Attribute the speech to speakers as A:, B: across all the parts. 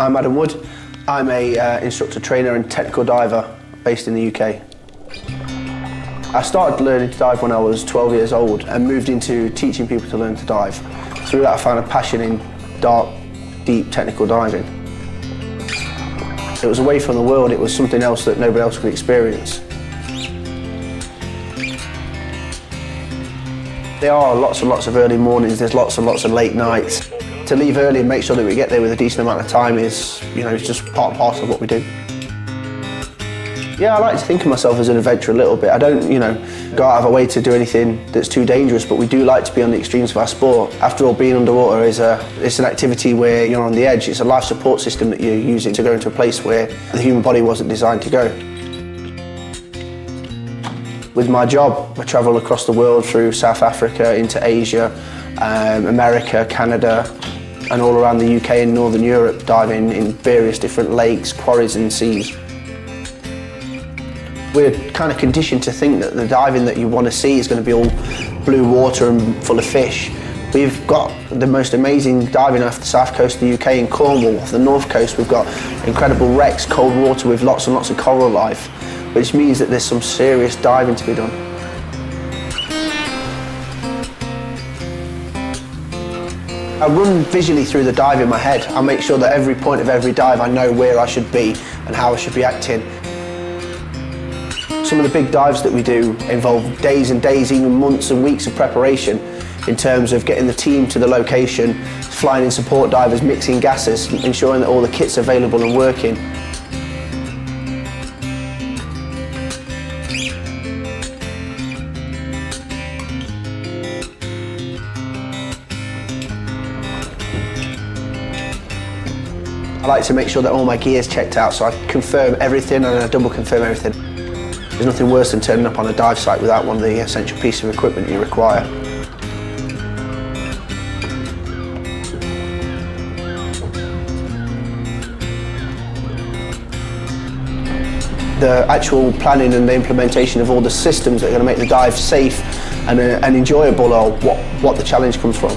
A: I'm Adam Wood. I'm a instructor, trainer and technical diver based in the UK. I started learning to dive when I was 12 years old and moved into teaching people to learn to dive. Through that I found a passion in dark, deep technical diving. It was away from the world, it was something else that nobody else could experience. There are lots and lots of early mornings, there's lots and lots of late nights. To leave early and make sure that we get there with a decent amount of time is, it's just part and parcel of what we do. Yeah, I like to think of myself as an adventurer a little bit. I don't, go out of our way to do anything that's too dangerous, but we do like to be on the extremes of our sport. After all, being underwater it's an activity where you're on the edge. It's a life support system that you're using to go into a place where the human body wasn't designed to go. With my job, I travel across the world through South Africa, into Asia, America, Canada, and all around the UK and Northern Europe, diving in various different lakes, quarries and seas. We're kind of conditioned to think that the diving that you want to see is going to be all blue water and full of fish. We've got the most amazing diving off the south coast of the UK in Cornwall. Off the north coast we've got incredible wrecks, cold water with lots and lots of coral life, which means that there's some serious diving to be done. I run visually through the dive in my head. I make sure that every point of every dive I know where I should be and how I should be acting. Some of the big dives that we do involve days and days, even months and weeks of preparation in terms of getting the team to the location, flying in support divers, mixing gases, ensuring that all the kit's available and working. I like to make sure that all my gear's checked out, so I confirm everything and I double confirm everything. There's nothing worse than turning up on a dive site without one of the essential pieces of equipment you require. The actual planning and the implementation of all the systems that are going to make the dive safe and enjoyable are what the challenge comes from.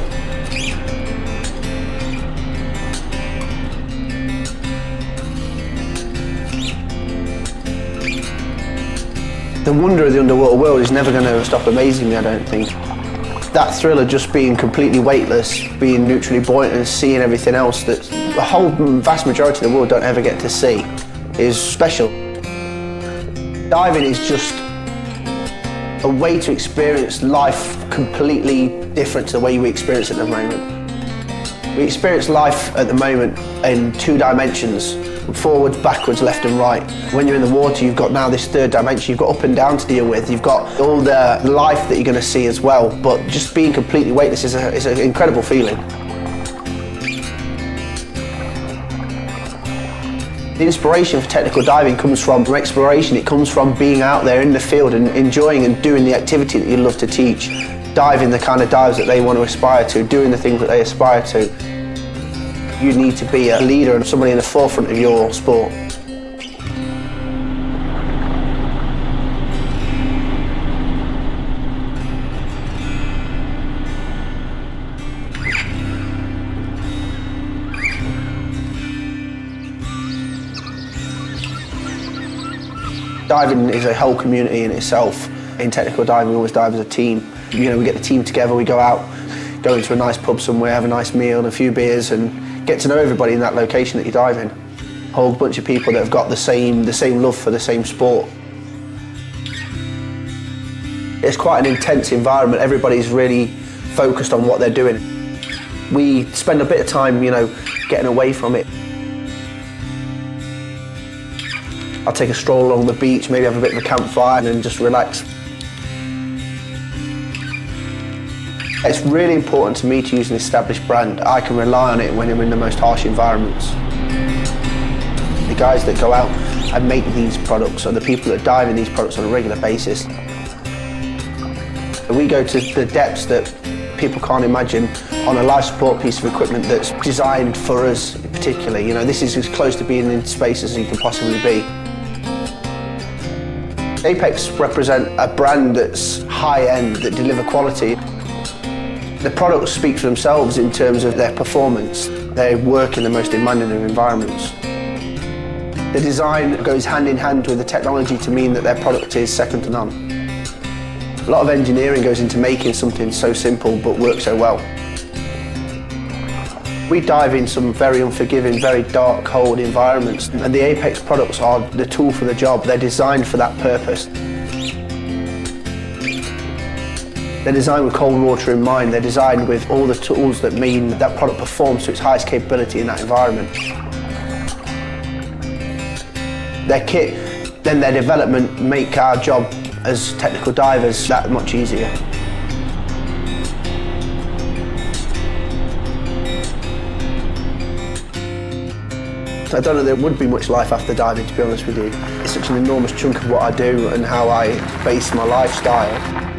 A: The wonder of the underwater world is never going to stop amazing me, I don't think. That thrill of just being completely weightless, being neutrally buoyant and seeing everything else that the whole vast majority of the world don't ever get to see is special. Diving is just a way to experience life completely different to the way we experience it at the moment. We experience life at the moment in two dimensions. Forwards, backwards, left and right. When you're in the water, you've got now this third dimension. You've got up and down to deal with. You've got all the life that you're going to see as well. But just being completely weightless is an incredible feeling. The inspiration for technical diving comes from exploration. It comes from being out there in the field and enjoying and doing the activity that you love to teach. Diving the kind of dives that they want to aspire to, doing the things that they aspire to. You need to be a leader and somebody in the forefront of your sport. Diving is a whole community in itself. In technical diving, we always dive as a team. We get the team together, we go out, go into a nice pub somewhere, have a nice meal and a few beers and get to know everybody in that location that you dive in. A whole bunch of people that have got the same love for the same sport. It's quite an intense environment. Everybody's really focused on what they're doing. We spend a bit of time, getting away from it. I'll take a stroll along the beach, maybe have a bit of a campfire and then just relax. It's really important to me to use an established brand. I can rely on it when I'm in the most harsh environments. The guys that go out and make these products are the people that dive in these products on a regular basis. We go to the depths that people can't imagine on a life support piece of equipment that's designed for us particularly. This is as close to being in space as you can possibly be. Apeks represent a brand that's high-end, that deliver quality. The products speak for themselves in terms of their performance. They work in the most demanding of environments. The design goes hand in hand with the technology to mean that their product is second to none. A lot of engineering goes into making something so simple but works so well. We dive in some very unforgiving, very dark, cold environments, and the Apeks products are the tool for the job. They're designed for that purpose. They're designed with cold water in mind. They're designed with all the tools that mean that product performs to its highest capability in that environment. Their kit, then their development, make our job as technical divers that much easier. I don't know there would be much life after diving, to be honest with you. It's such an enormous chunk of what I do and how I base my lifestyle.